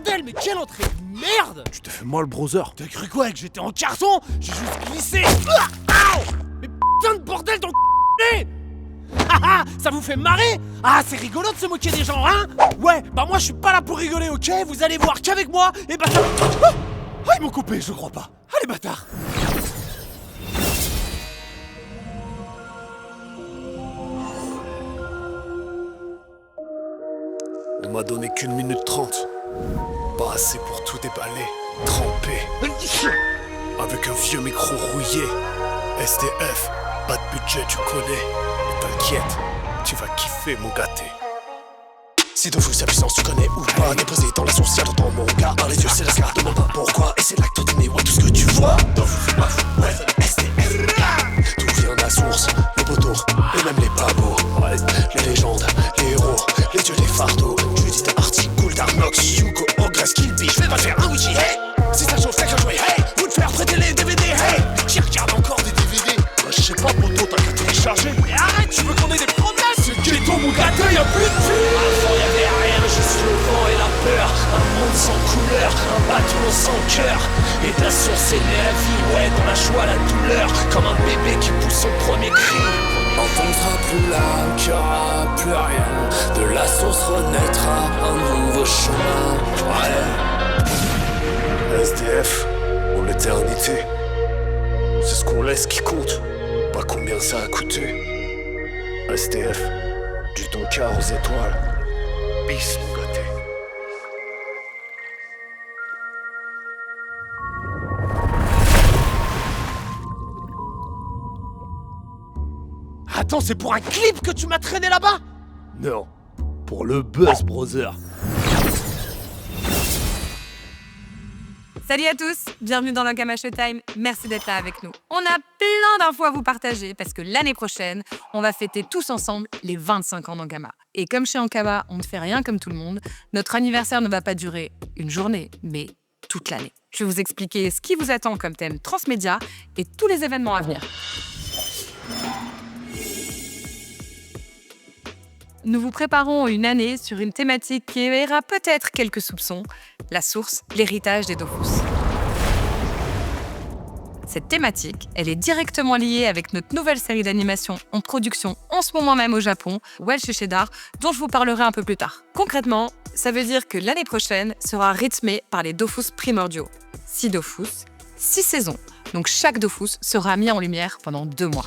bordel, mais quelle entrée de merde! Tu t'es fait mal, brother. T'as cru quoi, que j'étais en carton? J'ai juste glissé. Au! Mais putain de bordel dans le nez! Ah, ça vous fait marrer? Ah, c'est rigolo de se moquer des gens, hein? Ouais, bah moi je suis pas là pour rigoler, ok? Vous allez voir qu'avec moi, et bah ça... Ah, ils m'ont coupé, je crois pas. Allez, bâtard! On m'a donné qu'1 minute 30. Pas assez pour tout déballer. Trempé. Avec un vieux micro rouillé. SDF, pas de budget, tu connais. Mais t'inquiète, tu vas kiffer, mon gâté. Si Dofus sa puissance, tu connais ou pas. Déposé dans la source, y'a dans mon regard. Par les yeux, c'est la scar, demande pas pourquoi. Et c'est l'acte donné, ouais, tout ce que tu vois. Dofus, ouais, SDF. Tout vient de la source, les poteaux, et même les babos. Ouais, les légendes, les héros, les dieux, les fardeaux. Judith, Articule, Darnox, Yuko, Ogress, Killby. Je vais pas faire un Ouija, hey. Si ça chauffe, fais qu'un jouet, hey. Vous de faire prêter les DVD, hey. Qui regarde encore des DVD? Bah, je sais pas, poto, t'as qu'à télécharger. Mais arrête, tu veux qu'on ait des problèmes? C'est ghetto, mon gâteau, y'a plus de vie. Avant y'avait rien, juste le vent et la peur. Un monde sans couleur, un bateau sans cœur. Et de la source est née la vie, ouais, dans la joie, la douleur. Comme un bébé qui pousse son premier cri. Enfant ne sera plus là, qu'il n'y aura plus rien. De la source renaîtra un nouveau chemin. Ouais. SDF, pour l'éternité. C'est ce qu'on laisse qui compte, pas combien ça a coûté. SDF, du ton quart aux étoiles. Peace, mon gâté. Attends, c'est pour un clip que tu m'as traîné là-bas? Non, pour le buzz, brother. Salut à tous, bienvenue dans l'Ankama Showtime, merci d'être là avec nous. On a plein d'infos à vous partager parce que l'année prochaine, on va fêter tous ensemble les 25 ans d'Ankama. Et comme chez Ankama, on ne fait rien comme tout le monde, notre anniversaire ne va pas durer une journée, mais toute l'année. Je vais vous expliquer ce qui vous attend comme thème transmédia et tous les événements à venir. Nous vous préparons une année sur une thématique qui éveillera peut-être quelques soupçons, la source, l'héritage des Dofus. Cette thématique, elle est directement liée avec notre nouvelle série d'animation en production en ce moment même au Japon, Welsh Shedar, dont je vous parlerai un peu plus tard. Concrètement, ça veut dire que l'année prochaine sera rythmée par les Dofus primordiaux. 6 Dofus, 6 saisons, donc chaque Dofus sera mis en lumière pendant 2 mois.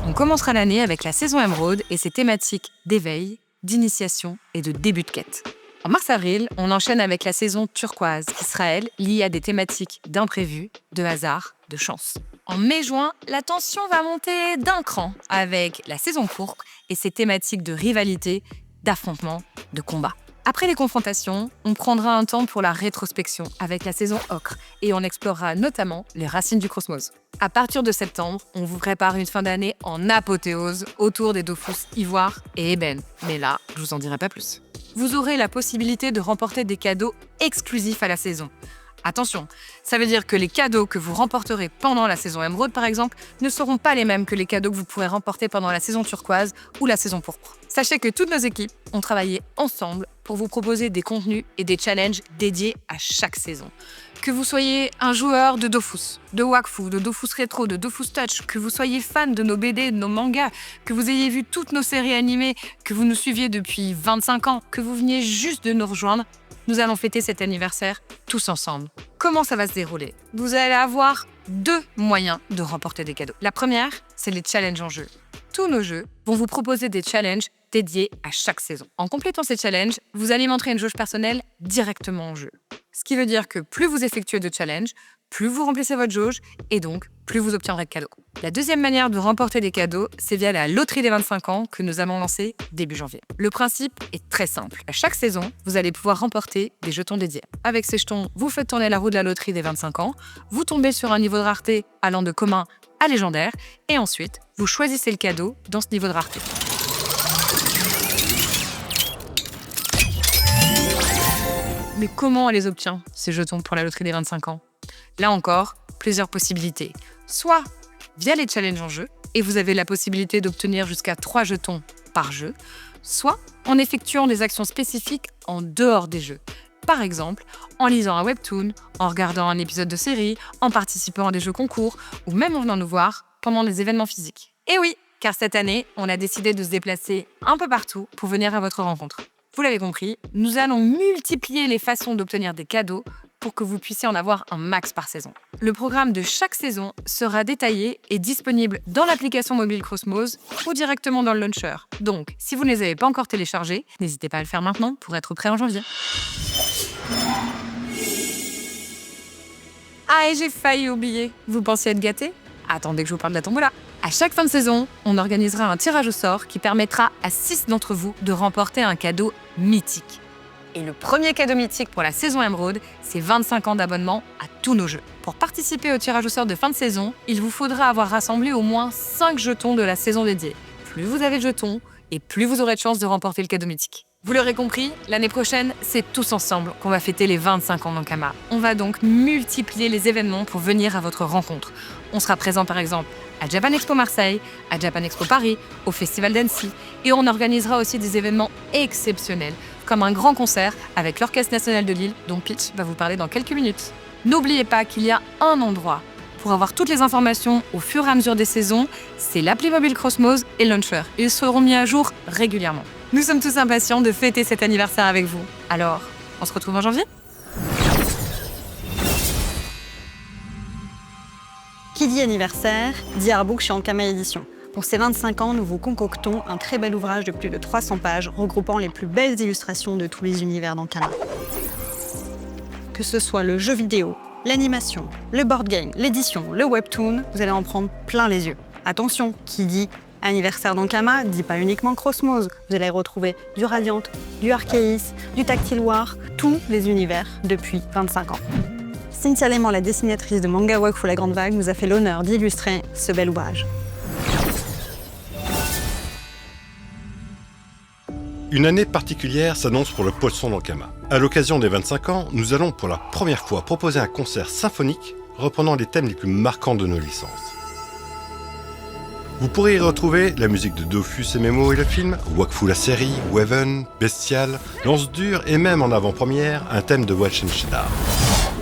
On commencera l'année avec la saison Émeraude et ses thématiques d'éveil, d'initiation et de début de quête. En mars-avril, on enchaîne avec la saison Turquoise, qui sera, elle, liée à des thématiques d'imprévu, de hasard, de chance. En mai-juin, la tension va monter d'un cran avec la saison Pourpre et ses thématiques de rivalité, d'affrontement, de combat. Après les confrontations, on prendra un temps pour la rétrospection avec la saison Ocre et on explorera notamment les racines du cosmos. À partir de septembre, on vous prépare une fin d'année en apothéose autour des Dofus Ivoire et Ébène. Mais là, je vous en dirai pas plus. Vous aurez la possibilité de remporter des cadeaux exclusifs à la saison. Attention, ça veut dire que les cadeaux que vous remporterez pendant la saison Émeraude, par exemple, ne seront pas les mêmes que les cadeaux que vous pourrez remporter pendant la saison Turquoise ou la saison Pourpre. Sachez que toutes nos équipes ont travaillé ensemble pour vous proposer des contenus et des challenges dédiés à chaque saison. Que vous soyez un joueur de Dofus, de Wakfu, de Dofus Rétro, de Dofus Touch, que vous soyez fan de nos BD, de nos mangas, que vous ayez vu toutes nos séries animées, que vous nous suiviez depuis 25 ans, que vous veniez juste de nous rejoindre, nous allons fêter cet anniversaire tous ensemble. Comment ça va se dérouler? Vous allez avoir 2 moyens de remporter des cadeaux. La première, c'est les challenges en jeu. Tous nos jeux vont vous proposer des challenges dédiés à chaque saison. En complétant ces challenges, vous alimenterez une jauge personnelle directement en jeu. Ce qui veut dire que plus vous effectuez de challenges, plus vous remplissez votre jauge et donc plus vous obtiendrez de cadeaux. La deuxième manière de remporter des cadeaux, c'est via la loterie des 25 ans que nous avons lancée début janvier. Le principe est très simple. À chaque saison, vous allez pouvoir remporter des jetons dédiés. Avec ces jetons, vous faites tourner la roue de la loterie des 25 ans, vous tombez sur un niveau de rareté allant de commun à légendaire et ensuite, vous choisissez le cadeau dans ce niveau de rareté. Mais comment on les obtient, ces jetons pour la loterie des 25 ans? Là encore, plusieurs possibilités. Soit via les challenges en jeu, et vous avez la possibilité d'obtenir jusqu'à 3 jetons par jeu, soit en effectuant des actions spécifiques en dehors des jeux. Par exemple, en lisant un webtoon, en regardant un épisode de série, en participant à des jeux concours ou même en venant nous voir pendant les événements physiques. Et oui, car cette année, on a décidé de se déplacer un peu partout pour venir à votre rencontre. Vous l'avez compris, nous allons multiplier les façons d'obtenir des cadeaux pour que vous puissiez en avoir un max par saison. Le programme de chaque saison sera détaillé et disponible dans l'application mobile Cosmos ou directement dans le launcher. Donc, si vous ne les avez pas encore téléchargés, n'hésitez pas à le faire maintenant pour être prêt en janvier. Ah, et j'ai failli oublier. Vous pensiez être gâtés ? Attendez que je vous parle de la tombola. À chaque fin de saison, on organisera un tirage au sort qui permettra à 6 d'entre vous de remporter un cadeau mythique. Et le premier cadeau mythique pour la saison Emeraude, c'est 25 ans d'abonnement à tous nos jeux. Pour participer au tirage au sort de fin de saison, il vous faudra avoir rassemblé au moins 5 jetons de la saison dédiée. Plus vous avez de jetons, et plus vous aurez de chances de remporter le cadeau mythique. Vous l'aurez compris, l'année prochaine, c'est tous ensemble qu'on va fêter les 25 ans d'Ankama. On va donc multiplier les événements pour venir à votre rencontre. On sera présent par exemple à Japan Expo Marseille, à Japan Expo Paris, au Festival d'Annecy, et on organisera aussi des événements exceptionnels, comme un grand concert avec l'Orchestre National de Lille, dont Pitch va vous parler dans quelques minutes. N'oubliez pas qu'il y a un endroit pour avoir toutes les informations au fur et à mesure des saisons, c'est l'appli mobile Cosmos et Launcher. Ils seront mis à jour régulièrement. Nous sommes tous impatients de fêter cet anniversaire avec vous. Alors, on se retrouve en janvier ? Qui dit anniversaire, dit artbook chez Ankama Éditions. Pour ces 25 ans, nous vous concoctons un très bel ouvrage de plus de 300 pages regroupant les plus belles illustrations de tous les univers d'Ankama. Que ce soit le jeu vidéo, l'animation, le board game, l'édition, le webtoon, vous allez en prendre plein les yeux. Attention, qui dit anniversaire d'Ankama dit pas uniquement Cosmos. Vous allez retrouver du Radiant, du Arceus, du Tactile War, tous les univers depuis 25 ans. Cynthia Léman, la dessinatrice de Manga Wakfu La Grande Vague, nous a fait l'honneur d'illustrer ce bel ouvrage. Une année particulière s'annonce pour le Poisson d'Ankama. À l'occasion des 25 ans, nous allons pour la première fois proposer un concert symphonique reprenant les thèmes les plus marquants de nos licences. Vous pourrez y retrouver la musique de Dofus et Memo et le film, Wakfu la série, Waven, Bestial, Lance Dure et même en avant-première, un thème de Welsh Shedar.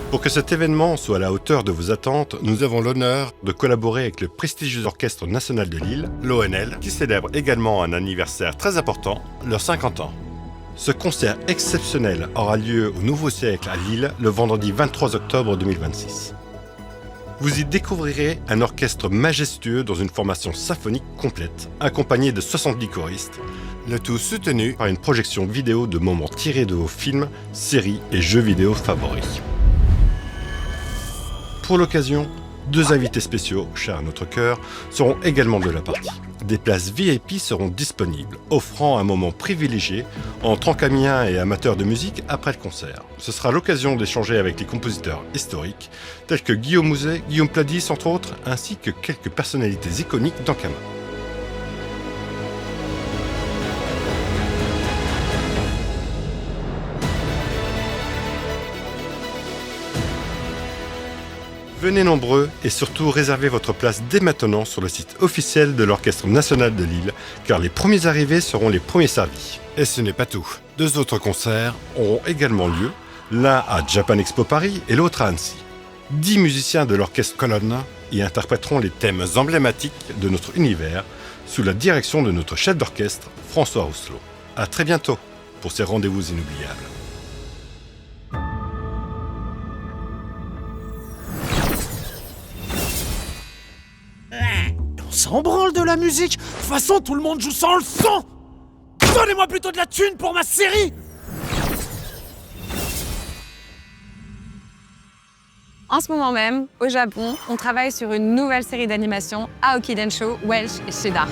Pour que cet événement soit à la hauteur de vos attentes, nous avons l'honneur de collaborer avec le prestigieux Orchestre National de Lille, l'ONL, qui célèbre également un anniversaire très important, leurs 50 ans. Ce concert exceptionnel aura lieu au Nouveau Siècle à Lille le vendredi 23 octobre 2026. Vous y découvrirez un orchestre majestueux dans une formation symphonique complète, accompagné de 70 choristes, le tout soutenu par une projection vidéo de moments tirés de vos films, séries et jeux vidéo favoris. Pour l'occasion, 2 invités spéciaux, chers à notre cœur, seront également de la partie. Des places VIP seront disponibles, offrant un moment privilégié entre ankamiens et amateurs de musique après le concert. Ce sera l'occasion d'échanger avec les compositeurs historiques, tels que Guillaume Mouzet, Guillaume Pladis entre autres, ainsi que quelques personnalités iconiques d'Ankama. Venez nombreux et surtout réservez votre place dès maintenant sur le site officiel de l'Orchestre National de Lille, car les premiers arrivés seront les premiers servis. Et ce n'est pas tout. 2 autres concerts auront également lieu, l'un à Japan Expo Paris et l'autre à Annecy. 10 musiciens de l'Orchestre Colonne y interpréteront les thèmes emblématiques de notre univers, sous la direction de notre chef d'orchestre, François Rousselot. À très bientôt pour ces rendez-vous inoubliables. On s'en branle de la musique. De toute façon, tout le monde joue sans le son. Donnez-moi plutôt de la thune pour ma série. En ce moment même, au Japon, on travaille sur une nouvelle série d'animation, Aoki Densho, Welsh et Shedar.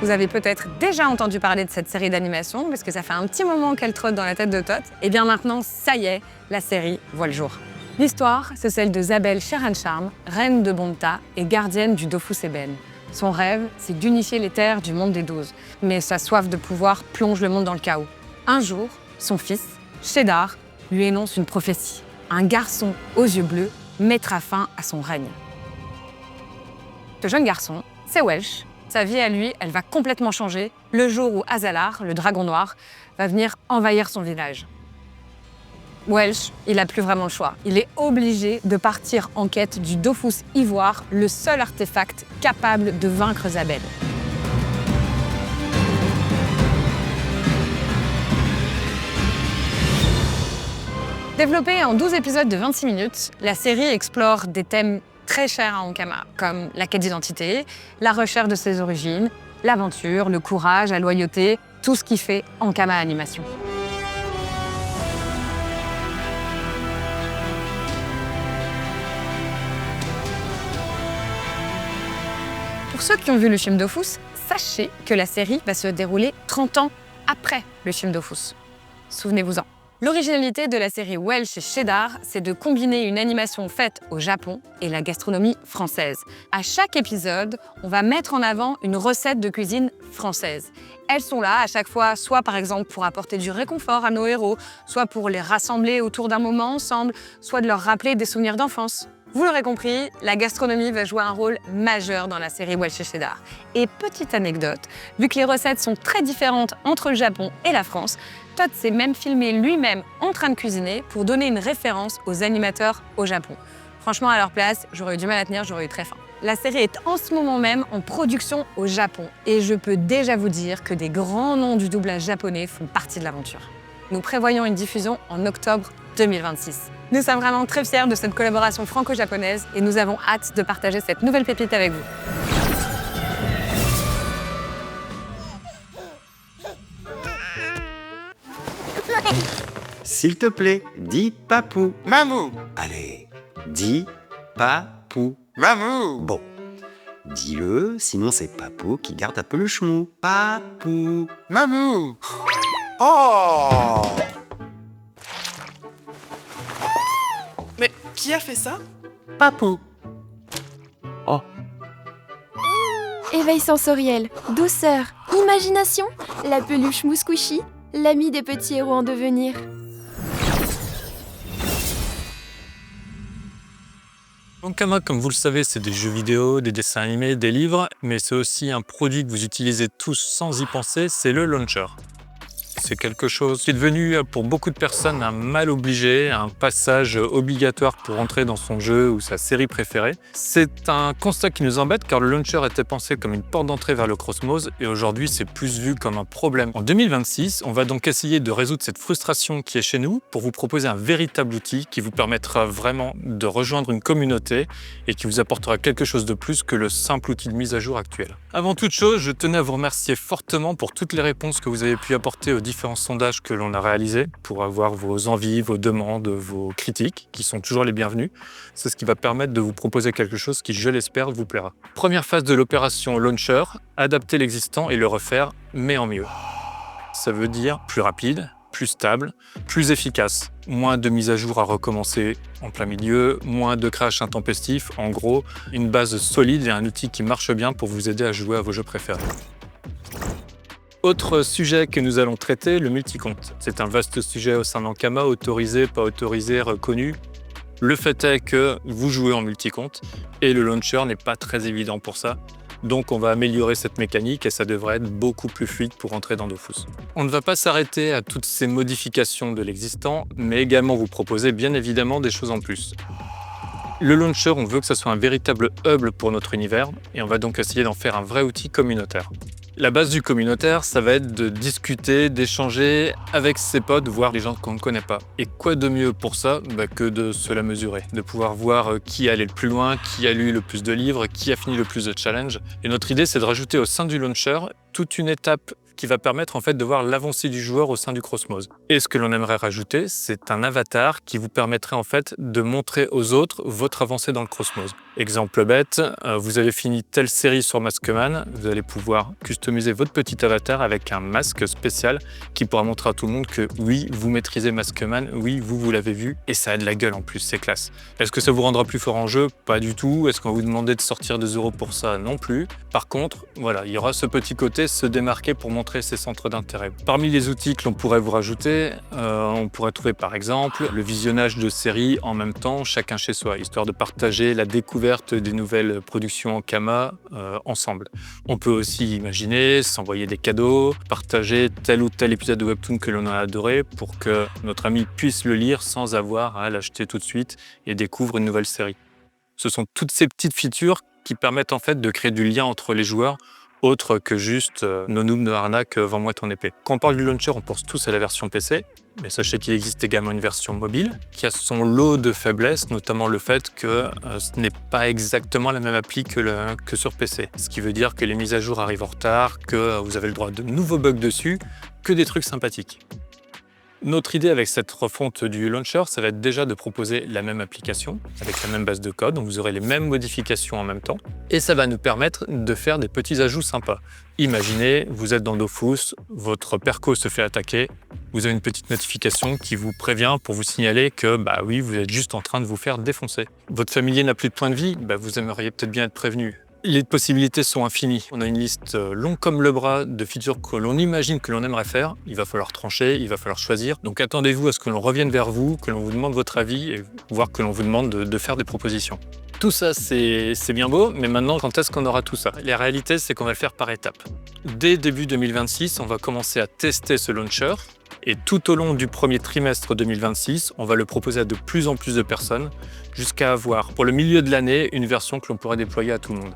Vous avez peut-être déjà entendu parler de cette série d'animation, parce que ça fait un petit moment qu'elle trotte dans la tête de Tot. Et bien maintenant, ça y est, la série voit le jour. L'histoire, c'est celle de Zabel Sherancharm, reine de Bonta et gardienne du Dofus Eben. Son rêve, c'est d'unifier les terres du monde des 12. Mais sa soif de pouvoir plonge le monde dans le chaos. Un jour, son fils, Shedar, lui énonce une prophétie. un garçon aux yeux bleus mettra fin à son règne. Ce jeune garçon, c'est Welsh. Sa vie à lui, elle va complètement changer le jour où Azalar, le dragon noir, va venir envahir son village. Welsh, il n'a plus vraiment le choix. Il est obligé de partir en quête du Dofus Ivoire, le seul artefact capable de vaincre Zabel. Développée en 12 épisodes de 26 minutes, la série explore des thèmes très chers à Ankama, comme la quête d'identité, la recherche de ses origines, l'aventure, le courage, la loyauté, tout ce qui fait Ankama Animation. Pour ceux qui ont vu le film Dofus, sachez que la série va se dérouler 30 ans après le film Dofus. Souvenez-vous-en. L'originalité de la série Welsh et Cheddar, c'est de combiner une animation faite au Japon et la gastronomie française. À chaque épisode, on va mettre en avant une recette de cuisine française. Elles sont là à chaque fois, soit par exemple pour apporter du réconfort à nos héros, soit pour les rassembler autour d'un moment ensemble, soit de leur rappeler des souvenirs d'enfance. Vous l'aurez compris, la gastronomie va jouer un rôle majeur dans la série Welsh et Cheddar. Et petite anecdote, vu que les recettes sont très différentes entre le Japon et la France, Todd s'est même filmé lui-même en train de cuisiner pour donner une référence aux animateurs au Japon. Franchement, à leur place, j'aurais eu du mal à tenir, j'aurais eu très faim. La série est en ce moment même en production au Japon et je peux déjà vous dire que des grands noms du doublage japonais font partie de l'aventure. Nous prévoyons une diffusion en octobre 2026. Nous sommes vraiment très fiers de cette collaboration franco-japonaise et nous avons hâte de partager cette nouvelle pépite avec vous. S'il te plaît, dis papou. Mamou, Allez, dis papou. mamou, Bon, dis-le, sinon c'est papou qui garde un peu le chemou. Papou. mamou. Oh! Mais qui a fait ça? Papou. Éveil sensoriel, douceur, imagination, la peluche Mousquishy, l'ami des petits héros en devenir. Ankama, comme vous le savez, c'est des jeux vidéo, des dessins animés, des livres, mais c'est aussi un produit que vous utilisez tous sans y penser, c'est le launcher. C'est quelque chose qui est devenu pour beaucoup de personnes un mal obligé, un passage obligatoire pour entrer dans son jeu ou sa série préférée. C'est un constat qui nous embête car le launcher était pensé comme une porte d'entrée vers le Cosmos et aujourd'hui c'est plus vu comme un problème. En 2026, on va donc essayer de résoudre cette frustration qui est chez nous pour vous proposer un véritable outil qui vous permettra vraiment de rejoindre une communauté et qui vous apportera quelque chose de plus que le simple outil de mise à jour actuel. Avant toute chose, je tenais à vous remercier fortement pour toutes les réponses que vous avez pu apporter aux différents sondages que l'on a réalisés pour avoir vos envies, vos demandes, vos critiques qui sont toujours les bienvenus. C'est ce qui va permettre de vous proposer quelque chose qui, je l'espère, vous plaira. Première phase de l'opération Launcher, adapter l'existant et le refaire, mais en mieux. Ça veut dire plus rapide, plus stable, plus efficace. Moins de mises à jour à recommencer en plein milieu, moins de crash intempestifs. En gros, une base solide et un outil qui marche bien pour vous aider à jouer à vos jeux préférés. Autre sujet que nous allons traiter, le multicompte. C'est un vaste sujet au sein d'Ankama, autorisé, pas autorisé, reconnu. Le fait est que vous jouez en multicompte et le launcher n'est pas très évident pour ça. Donc on va améliorer cette mécanique et ça devrait être beaucoup plus fluide pour entrer dans Dofus. On ne va pas s'arrêter à toutes ces modifications de l'existant, mais également vous proposer bien évidemment des choses en plus. Le launcher, on veut que ça soit un véritable hub pour notre univers et on va donc essayer d'en faire un vrai outil communautaire. La base du communautaire, ça va être de discuter, d'échanger avec ses potes, voire les gens qu'on ne connaît pas. Et quoi de mieux pour ça que de se la mesurer, de pouvoir voir qui est allé le plus loin, qui a lu le plus de livres, qui a fini le plus de challenges. Et notre idée, c'est de rajouter au sein du launcher toute une étape qui va permettre en fait de voir l'avancée du joueur au sein du Cosmos. Et ce que l'on aimerait rajouter, c'est un avatar qui vous permettrait en fait de montrer aux autres votre avancée dans le Cosmos. Exemple bête, vous avez fini telle série sur Maskman, vous allez pouvoir customiser votre petit avatar avec un masque spécial qui pourra montrer à tout le monde que oui, vous maîtrisez Maskman, oui, vous l'avez vu, et ça a de la gueule en plus, c'est classe. Est-ce que ça vous rendra plus fort en jeu? Pas du tout. Est-ce qu'on va vous demander de sortir des euros pour ça? Non plus. Par contre, voilà, il y aura ce petit côté se démarquer pour montrer montrer ses centres d'intérêt. Parmi les outils que l'on pourrait vous rajouter, on pourrait trouver par exemple le visionnage de séries en même temps, chacun chez soi, histoire de partager la découverte des nouvelles productions Ankama ensemble. On peut aussi imaginer s'envoyer des cadeaux, partager tel ou tel épisode de Webtoon que l'on a adoré pour que notre ami puisse le lire sans avoir à l'acheter tout de suite et découvre une nouvelle série. Ce sont toutes ces petites features qui permettent en fait de créer du lien entre les joueurs, autre que juste nos noobs de arnaque, vends-moi ton épée. Quand on parle du launcher, on pense tous à la version PC, mais sachez qu'il existe également une version mobile qui a son lot de faiblesses, notamment le fait que ce n'est pas exactement la même appli que sur PC. Ce qui veut dire que les mises à jour arrivent en retard, que vous avez le droit de nouveaux bugs dessus, que des trucs sympathiques. Notre idée avec cette refonte du launcher, ça va être déjà de proposer la même application, avec la même base de code, donc vous aurez les mêmes modifications en même temps, et ça va nous permettre de faire des petits ajouts sympas. Imaginez, vous êtes dans Dofus, votre perco se fait attaquer, vous avez une petite notification qui vous prévient pour vous signaler que oui, vous êtes juste en train de vous faire défoncer. Votre familier n'a plus de points de vie, vous aimeriez peut-être bien être prévenu. Les possibilités sont infinies. On a une liste longue comme le bras de features que l'on imagine que l'on aimerait faire. Il va falloir trancher, il va falloir choisir. Donc attendez-vous à ce que l'on revienne vers vous, que l'on vous demande votre avis et voire que l'on vous demande de faire des propositions. Tout ça, c'est bien beau, mais maintenant, quand est-ce qu'on aura tout ça? La réalité, c'est qu'on va le faire par étapes. Dès début 2026, on va commencer à tester ce launcher. Et tout au long du premier trimestre 2026, on va le proposer à de plus en plus de personnes, jusqu'à avoir, pour le milieu de l'année, une version que l'on pourrait déployer à tout le monde.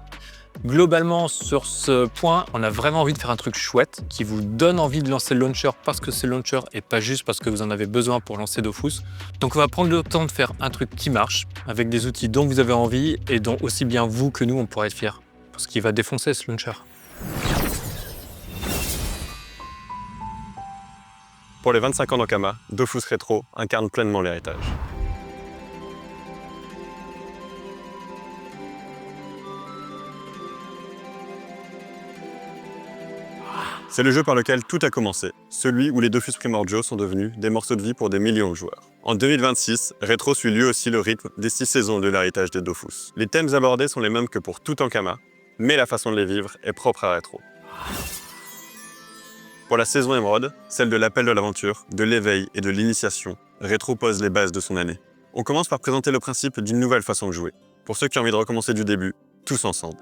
Globalement, sur ce point, on a vraiment envie de faire un truc chouette, qui vous donne envie de lancer le launcher parce que c'est le launcher et pas juste parce que vous en avez besoin pour lancer Dofus. Donc on va prendre le temps de faire un truc qui marche, avec des outils dont vous avez envie et dont aussi bien vous que nous, on pourrait être fiers. Parce qu'il va défoncer ce launcher. Pour les 25 ans d'Ankama, Dofus Rétro incarne pleinement l'héritage. C'est le jeu par lequel tout a commencé, celui où les Dofus primordiaux sont devenus des morceaux de vie pour des millions de joueurs. En 2026, Rétro suit lui aussi le rythme des 6 saisons de l'héritage des Dofus. Les thèmes abordés sont les mêmes que pour tout Ankama, mais la façon de les vivre est propre à Rétro. Pour la saison émeraude, celle de l'appel de l'aventure, de l'éveil et de l'initiation, Rétro pose les bases de son année. On commence par présenter le principe d'une nouvelle façon de jouer, pour ceux qui ont envie de recommencer du début, tous ensemble.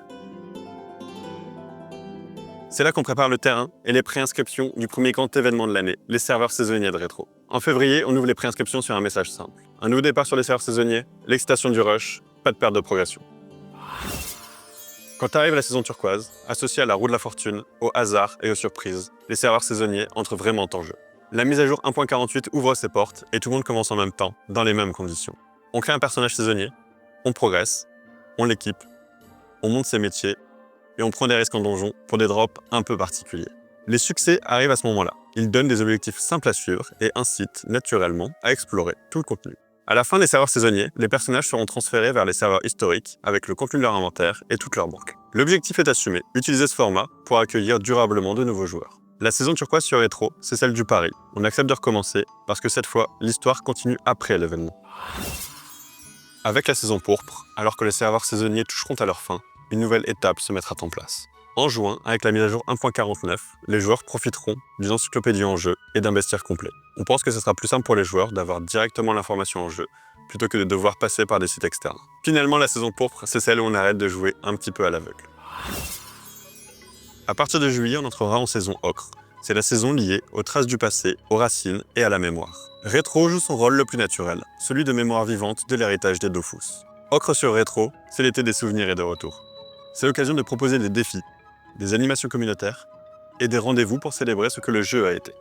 C'est là qu'on prépare le terrain et les préinscriptions du premier grand événement de l'année, les serveurs saisonniers de Rétro. En février, on ouvre les préinscriptions sur un message simple. Un nouveau départ sur les serveurs saisonniers, l'excitation du rush, pas de perte de progression. Quand arrive la saison turquoise, associée à la roue de la fortune, au hasard et aux surprises, les serveurs saisonniers entrent vraiment en jeu. La mise à jour 1.48 ouvre ses portes et tout le monde commence en même temps, dans les mêmes conditions. On crée un personnage saisonnier, on progresse, on l'équipe, on monte ses métiers et on prend des risques en donjon pour des drops un peu particuliers. Les succès arrivent à ce moment-là. Ils donnent des objectifs simples à suivre et incitent naturellement à explorer tout le contenu. À la fin des serveurs saisonniers, les personnages seront transférés vers les serveurs historiques avec le contenu de leur inventaire et toute leur banque. L'objectif est assumé, utiliser ce format pour accueillir durablement de nouveaux joueurs. La saison turquoise sur Rétro, c'est celle du pari. On accepte de recommencer parce que cette fois, l'histoire continue après l'événement. Avec la saison pourpre, alors que les serveurs saisonniers toucheront à leur fin, une nouvelle étape se mettra en place. En juin, avec la mise à jour 1.49, les joueurs profiteront d'une encyclopédie en jeu et d'un bestiaire complet. On pense que ce sera plus simple pour les joueurs d'avoir directement l'information en jeu, plutôt que de devoir passer par des sites externes. Finalement, la saison pourpre, c'est celle où on arrête de jouer un petit peu à l'aveugle. À partir de juillet, on entrera en saison ocre. C'est la saison liée aux traces du passé, aux racines et à la mémoire. Rétro joue son rôle le plus naturel, celui de mémoire vivante de l'héritage des Dofus. Ocre sur Rétro, c'est l'été des souvenirs et de retour. C'est l'occasion de proposer des défis, des animations communautaires et des rendez-vous pour célébrer ce que le jeu a été.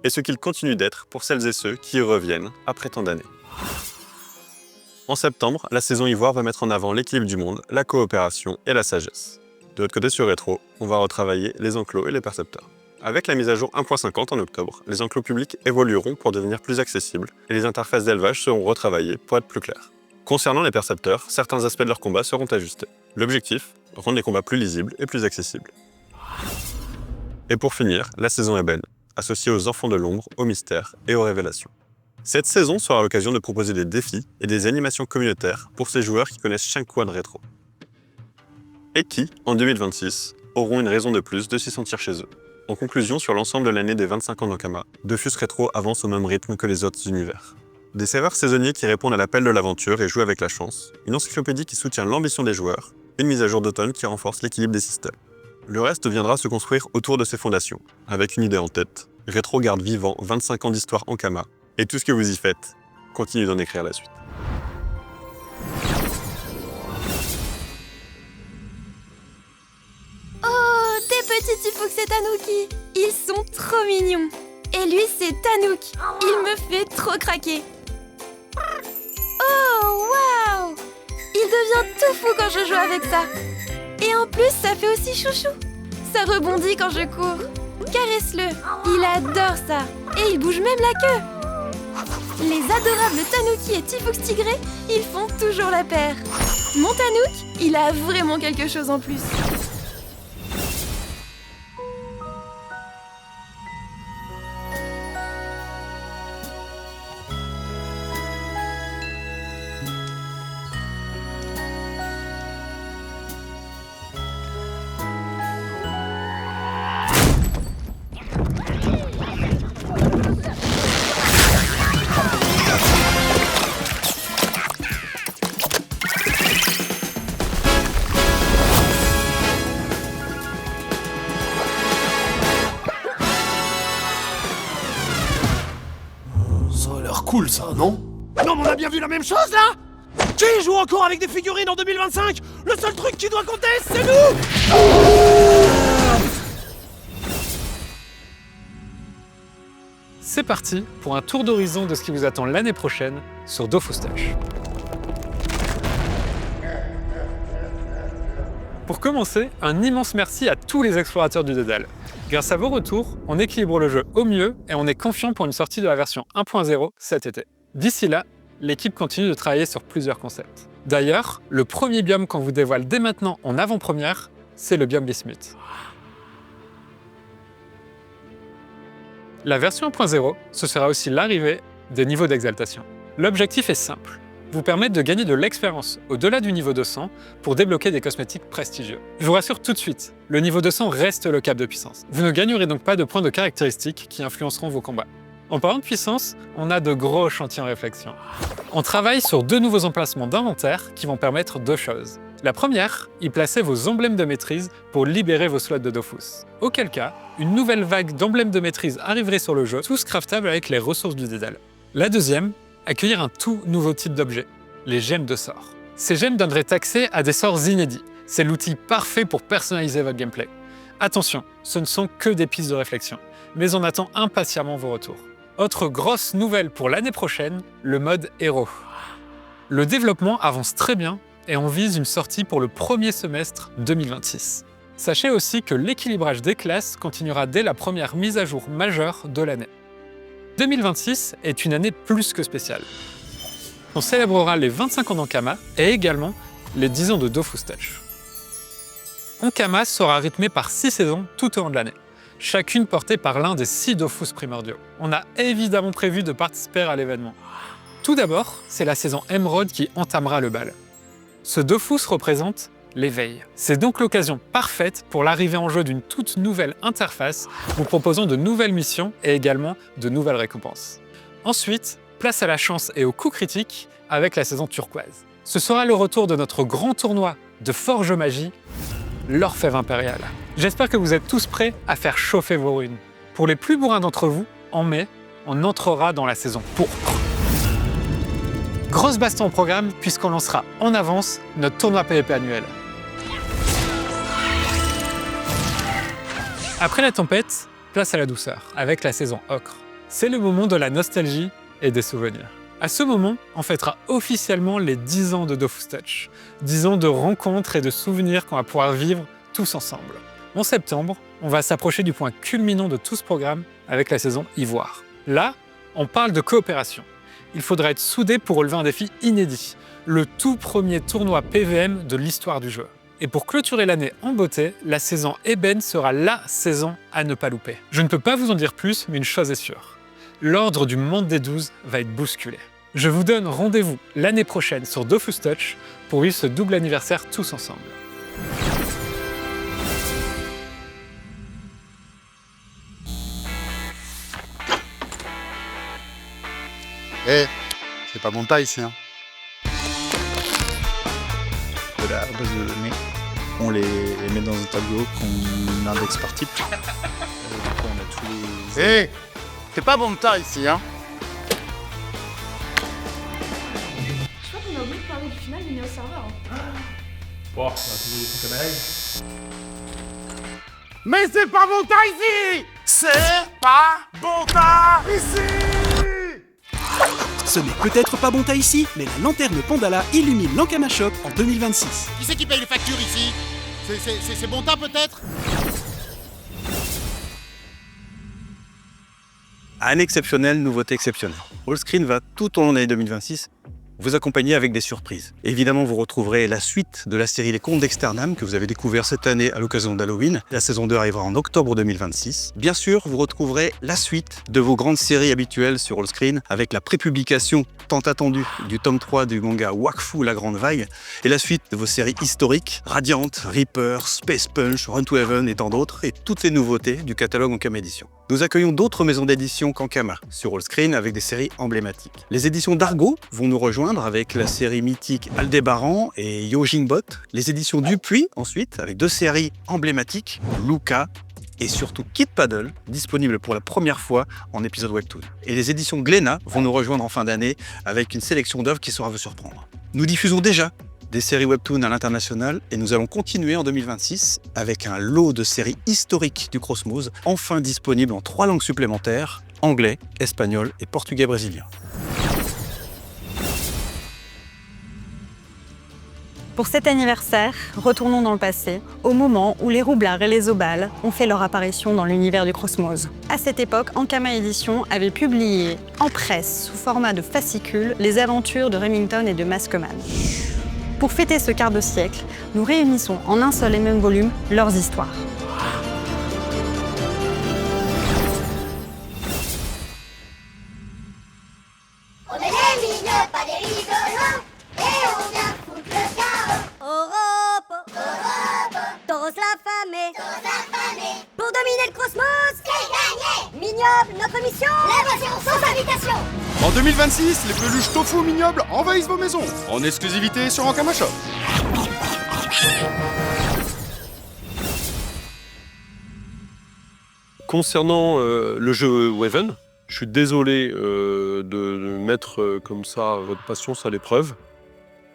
Et ce qu'il continue d'être pour celles et ceux qui y reviennent après tant d'années. En septembre, la saison Ivoire va mettre en avant l'équilibre du monde, la coopération et la sagesse. De l'autre côté sur Rétro, on va retravailler les enclos et les percepteurs. Avec la mise à jour 1.50 en octobre, les enclos publics évolueront pour devenir plus accessibles et les interfaces d'élevage seront retravaillées pour être plus claires. Concernant les percepteurs, certains aspects de leur combat seront ajustés. L'objectif, rendre les combats plus lisibles et plus accessibles. Et pour finir, la saison ébène, associée aux enfants de l'ombre, aux mystères et aux révélations. Cette saison sera l'occasion de proposer des défis et des animations communautaires pour ces joueurs qui connaissent chaque coin de Rétro. Et qui, en 2026, auront une raison de plus de s'y sentir chez eux. En conclusion, sur l'ensemble de l'année des 25 ans d'Ankama, Dofus Retro avance au même rythme que les autres univers. Des serveurs saisonniers qui répondent à l'appel de l'aventure et jouent avec la chance, une encyclopédie qui soutient l'ambition des joueurs, une mise à jour d'automne qui renforce l'équilibre des systèmes. Le reste viendra se construire autour de ces fondations, avec une idée en tête. Retro garde vivant 25 ans d'histoire Ankama, et tout ce que vous y faites, continuez d'en écrire la suite. Oh, des petits Tifoux et Tanuki. Ils sont trop mignons. Et lui, c'est Tanouk. Il me fait trop craquer. Oh, waouh! Il devient tout fou quand je joue avec ça. Et en plus, ça fait aussi chouchou. Ça rebondit quand je cours. Caresse-le. Il adore ça. Et il bouge même la queue. Les adorables Tanuki et Tifoux tigrés, ils font toujours la paire. Mon Tanouk, il a vraiment quelque chose en plus. Cool ça, non? Non, mais on a bien vu la même chose là? Qui joue encore avec des figurines en 2025? Le seul truc qui doit compter, c'est nous! C'est parti pour un tour d'horizon de ce qui vous attend l'année prochaine sur Dofus Touch. Pour commencer, un immense merci à tous les explorateurs du Dédale. Grâce à vos retours, on équilibre le jeu au mieux et on est confiant pour une sortie de la version 1.0 cet été. D'ici là, l'équipe continue de travailler sur plusieurs concepts. D'ailleurs, le premier biome qu'on vous dévoile dès maintenant en avant-première, c'est le biome Bismuth. La version 1.0, ce sera aussi l'arrivée des niveaux d'exaltation. L'objectif est simple, vous permettre de gagner de l'expérience au-delà du niveau 200 pour débloquer des cosmétiques prestigieux. Je vous rassure tout de suite, le niveau 200 reste le cap de puissance. Vous ne gagnerez donc pas de points de caractéristiques qui influenceront vos combats. En parlant de puissance, on a de gros chantiers en réflexion. On travaille sur 2 nouveaux emplacements d'inventaire qui vont permettre 2 choses. La première, y placer vos emblèmes de maîtrise pour libérer vos slots de Dofus. Auquel cas, une nouvelle vague d'emblèmes de maîtrise arriverait sur le jeu, tous craftables avec les ressources du Dédale. La deuxième, accueillir un tout nouveau type d'objet, les gemmes de sorts. Ces gemmes donneraient accès à des sorts inédits. C'est l'outil parfait pour personnaliser votre gameplay. Attention, ce ne sont que des pistes de réflexion, mais on attend impatiemment vos retours. Autre grosse nouvelle pour l'année prochaine, le mode héros. Le développement avance très bien et on vise une sortie pour le premier semestre 2026. Sachez aussi que l'équilibrage des classes continuera dès la première mise à jour majeure de l'année. 2026 est une année plus que spéciale. On célébrera les 25 ans d'Ankama et également les 10 ans de Dofus Touch. Ankama sera rythmé par 6 saisons tout au long de l'année, chacune portée par l'un des 6 Dofus primordiaux. On a évidemment prévu de participer à l'événement. Tout d'abord, c'est la saison Emerald qui entamera le bal. Ce Dofus représente l'éveil. C'est donc l'occasion parfaite pour l'arrivée en jeu d'une toute nouvelle interface, vous proposant de nouvelles missions et également de nouvelles récompenses. Ensuite, place à la chance et aux coups critiques avec la saison turquoise. Ce sera le retour de notre grand tournoi de Forge Magie, l'Orfèvre Impérial. J'espère que vous êtes tous prêts à faire chauffer vos runes. Pour les plus bourrins d'entre vous, en mai, on entrera dans la saison pourpre. Grosse baston au programme puisqu'on lancera en avance notre tournoi PvP annuel. Après la tempête, place à la douceur, avec la saison Ocre. C'est le moment de la nostalgie et des souvenirs. À ce moment, on fêtera officiellement les 10 ans de Dofus Touch. 10 ans de rencontres et de souvenirs qu'on va pouvoir vivre tous ensemble. En septembre, on va s'approcher du point culminant de tout ce programme avec la saison Ivoire. Là, on parle de coopération. Il faudra être soudé pour relever un défi inédit, le tout premier tournoi PVM de l'histoire du jeu. Et pour clôturer l'année en beauté, la saison Ébène sera la saison à ne pas louper. Je ne peux pas vous en dire plus, mais une chose est sûre. L'ordre du monde des 12 va être bousculé. Je vous donne rendez-vous l'année prochaine sur Dofus Touch pour vivre ce double anniversaire tous ensemble. Eh, c'est pas mon taille ici, hein. De la base de données, on les met dans un tableau qu'on indexe par type. Du coup, on a tous les... Eh, c'est pas mon taille ici, hein. Je crois qu'on a oublié de parler du final du néo-serveur. Bon, on a toujours des trucs à Maël. Mais c'est pas mon taille ici. C'est pas bon tas ici. Ce n'est peut-être pas bon tas ici, mais la lanterne Pandala illumine l'Ankama Shop en 2026. Qui c'est qui paye les factures ici? C'est bon tas peut-être? Un exceptionnel, nouveauté exceptionnelle. Allscreen va tout au long de l'année 2026 vous accompagner avec des surprises. Évidemment, vous retrouverez la suite de la série Les Contes d'Externam que vous avez découvert cette année à l'occasion d'Halloween. La saison 2 arrivera en octobre 2026. Bien sûr, vous retrouverez la suite de vos grandes séries habituelles sur Allscreen avec la prépublication tant attendue du tome 3 du manga Wakfu La Grande Vague et la suite de vos séries historiques Radiant, Reaper, Space Punch, Run to Heaven et tant d'autres et toutes les nouveautés du catalogue Ankama Édition. Nous accueillons d'autres maisons d'édition qu'Ankama sur Allscreen avec des séries emblématiques. Les éditions d'Argo vont nous rejoindre avec la série mythique Aldébaran et Yojingbot. Les éditions Dupuis ensuite avec deux séries emblématiques, Luca et surtout Kid Paddle, disponible pour la première fois en épisode webtoon. Et les éditions Glénat vont nous rejoindre en fin d'année avec une sélection d'œuvres qui saura vous surprendre. Nous diffusons déjà des séries webtoon à l'international et nous allons continuer en 2026 avec un lot de séries historiques du Cosmos, enfin disponible en 3 langues supplémentaires, anglais, espagnol et portugais brésilien. Pour cet anniversaire, retournons dans le passé, au moment où les roublards et les obales ont fait leur apparition dans l'univers du Cosmos. À cette époque, Ankama Édition avait publié en presse, sous format de fascicule, les aventures de Remington et de Maskman. Pour fêter ce quart de siècle, nous réunissons en un seul et même volume leurs histoires. On est les mignons, pas des rigolos, et on vient foutre le chaos. Europe, tous l'affamés, pour dominer le Cosmos, c'est gagné. Mignoble, notre mission, l'évasion sans invitation. En 2026, les peluches tofu mignobles envahissent vos maisons, en exclusivité sur Ankama Shop. Concernant le jeu Waven, je suis désolé de mettre comme ça votre patience à l'épreuve.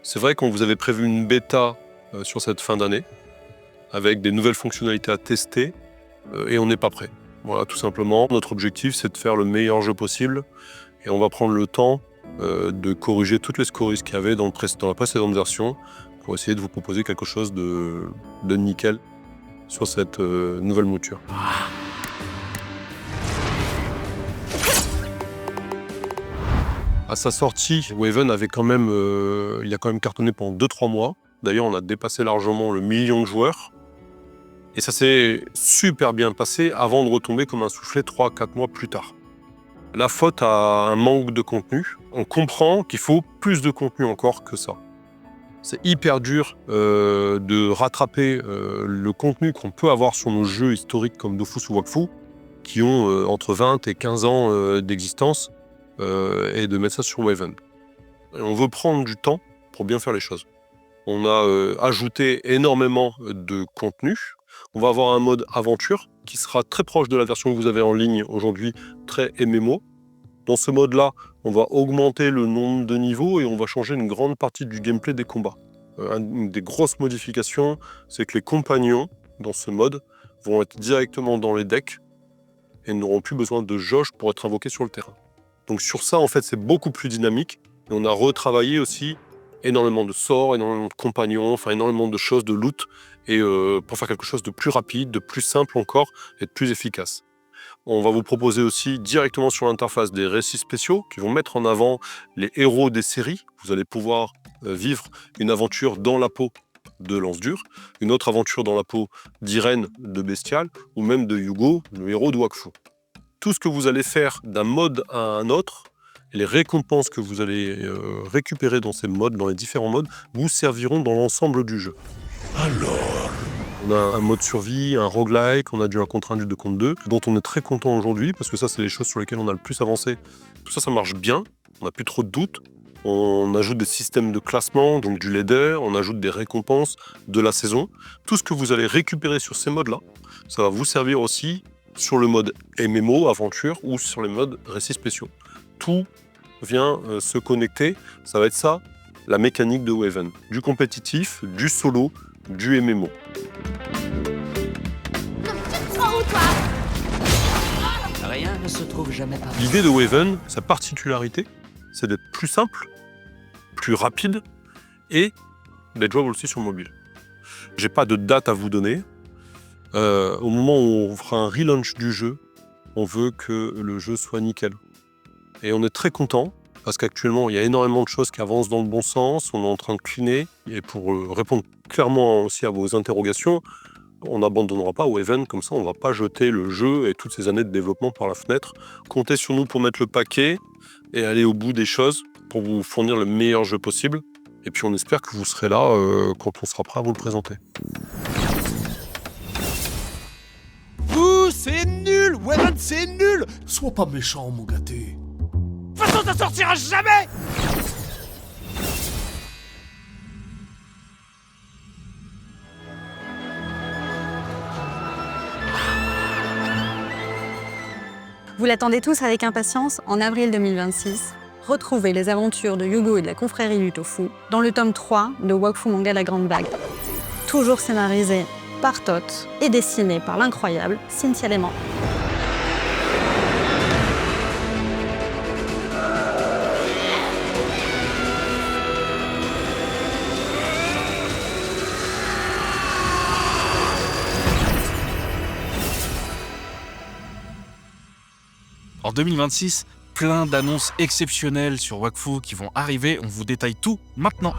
C'est vrai qu'on vous avait prévu une bêta sur cette fin d'année, avec des nouvelles fonctionnalités à tester, et on n'est pas prêt. Voilà, tout simplement. Notre objectif, c'est de faire le meilleur jeu possible, et on va prendre le temps de corriger toutes les scories qu'il y avait dans la précédente version, pour essayer de vous proposer quelque chose de nickel sur cette nouvelle mouture. À sa sortie, Waven avait quand même, il a quand même cartonné pendant 2-3 mois. D'ailleurs, on a dépassé largement le 1 million de joueurs. Et ça s'est super bien passé avant de retomber comme un soufflet 3-4 mois plus tard. La faute à un manque de contenu. On comprend qu'il faut plus de contenu encore que ça. C'est hyper dur de rattraper le contenu qu'on peut avoir sur nos jeux historiques comme Dofus ou Wakfu, qui ont entre 20 et 15 ans d'existence, et de mettre ça sur Waven. Et on veut prendre du temps pour bien faire les choses. On a ajouté énormément de contenu. On va avoir un mode aventure qui sera très proche de la version que vous avez en ligne aujourd'hui, très MMO. Dans ce mode-là, on va augmenter le nombre de niveaux et on va changer une grande partie du gameplay des combats. Une des grosses modifications, c'est que les compagnons, dans ce mode, vont être directement dans les decks et n'auront plus besoin de jauge pour être invoqués sur le terrain. Donc sur ça, en fait, c'est beaucoup plus dynamique. Et on a retravaillé aussi énormément de sorts, énormément de compagnons, enfin énormément de choses, de loot, et pour faire quelque chose de plus rapide, de plus simple encore, et de plus efficace. On va vous proposer aussi directement sur l'interface des récits spéciaux qui vont mettre en avant les héros des séries. Vous allez pouvoir vivre une aventure dans la peau de Lance-Dur, une autre aventure dans la peau d'Irène de Bestial, ou même de Yugo, le héros de Wakfu. Tout ce que vous allez faire d'un mode à un autre, et les récompenses que vous allez récupérer dans ces modes, dans les différents modes, vous serviront dans l'ensemble du jeu. Alors, on a un mode survie, un roguelike, on a un contre-1 de contre 2, dont on est très content aujourd'hui, parce que ça, c'est les choses sur lesquelles on a le plus avancé. Tout ça, ça marche bien. on n'a plus trop de doutes. On ajoute des systèmes de classement, donc du leader, on ajoute des récompenses de la saison. Tout ce que vous allez récupérer sur ces modes-là, ça va vous servir aussi sur le mode MMO, aventure, ou sur les modes récits spéciaux. Tout vient se connecter, ça va être ça, la mécanique de Waven. Du compétitif, du solo, du MMO. Rien ne se trouve jamais pareil. L'idée de Waven, sa particularité, c'est d'être plus simple, plus rapide et d'être jouable aussi sur mobile. J'ai pas de date à vous donner. Au moment où on fera un relaunch du jeu, on veut que le jeu soit nickel. Et on est très content parce qu'actuellement, il y a énormément de choses qui avancent dans le bon sens. On est en train de cleaner. Et pour répondre clairement aussi à vos interrogations, on n'abandonnera pas Waven, comme ça on ne va pas jeter le jeu et toutes ces années de développement par la fenêtre. Comptez sur nous pour mettre le paquet et aller au bout des choses pour vous fournir le meilleur jeu possible. Et puis on espère que vous serez là quand on sera prêt à vous le présenter. C'est nul! Waven, c'est nul! Sois pas méchant, mon gâté. De toute façon, ça sortira jamais! Vous l'attendez tous avec impatience, en avril 2026, retrouvez les aventures de Yugo et de la confrérie du Tofu dans le tome 3 de Wakfu Manga La Grande Vague. Toujours scénarisé par Tot et dessiné par l'incroyable Cynthia Léman. En 2026, plein d'annonces exceptionnelles sur Wakfu qui vont arriver, on vous détaille tout maintenant.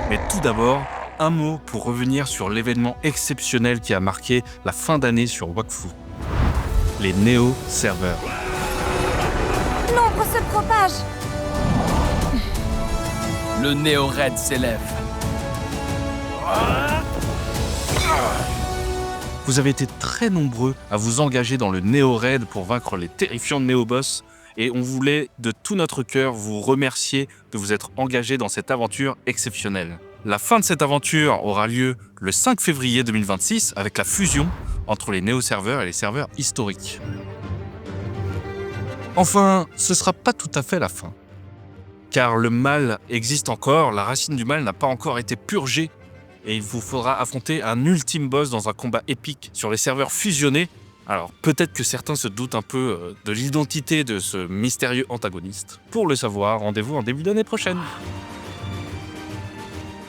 Mais tout d'abord, un mot pour revenir sur l'événement exceptionnel qui a marqué la fin d'année sur Wakfu. Les néo-serveurs. L'ombre se propage. Le Néo-Raid s'élève. Vous avez été très nombreux à vous engager dans le Néo-Raid pour vaincre les terrifiants Néo-Boss et on voulait de tout notre cœur vous remercier de vous être engagés dans cette aventure exceptionnelle. La fin de cette aventure aura lieu le 5 février 2026 avec la fusion entre les Néo-serveurs et les serveurs historiques. Enfin, ce ne sera pas tout à fait la fin. Car le mal existe encore, la racine du mal n'a pas encore été purgée et il vous faudra affronter un ultime boss dans un combat épique sur les serveurs fusionnés. Alors peut-être que certains se doutent un peu de l'identité de ce mystérieux antagoniste. Pour le savoir, rendez-vous en début d'année prochaine.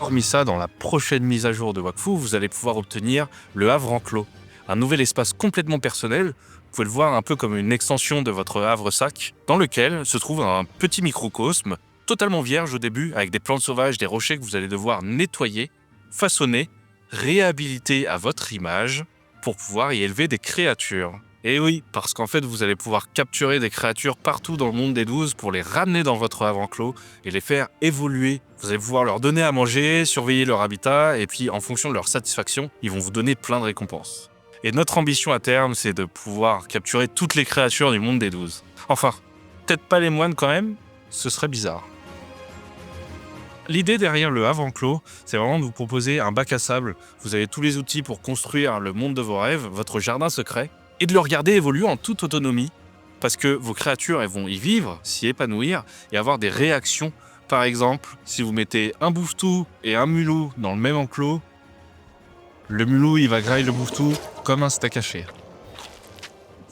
Hormis ça, dans la prochaine mise à jour de Wakfu, vous allez pouvoir obtenir le Havre Enclos, un nouvel espace complètement personnel. Vous pouvez le voir un peu comme une extension de votre havre-sac, dans lequel se trouve un petit microcosme, totalement vierge au début, avec des plantes sauvages, des rochers que vous allez devoir nettoyer, façonner, réhabiliter à votre image, pour pouvoir y élever des créatures. Et oui, parce qu'en fait, vous allez pouvoir capturer des créatures partout dans le monde des 12 pour les ramener dans votre havre enclos et les faire évoluer. Vous allez pouvoir leur donner à manger, surveiller leur habitat, et puis en fonction de leur satisfaction, ils vont vous donner plein de récompenses. Et notre ambition à terme, c'est de pouvoir capturer toutes les créatures du monde des 12. Enfin, peut-être pas les moines quand même, ce serait bizarre. L'idée derrière le Havre Enclos, c'est vraiment de vous proposer un bac à sable. Vous avez tous les outils pour construire le monde de vos rêves, votre jardin secret, et de le regarder évoluer en toute autonomie, parce que vos créatures elles vont y vivre, s'y épanouir, et avoir des réactions. Par exemple, si vous mettez un bouvetou et un mulot dans le même enclos, le mulot il va grailler le bouvetou comme un steak haché.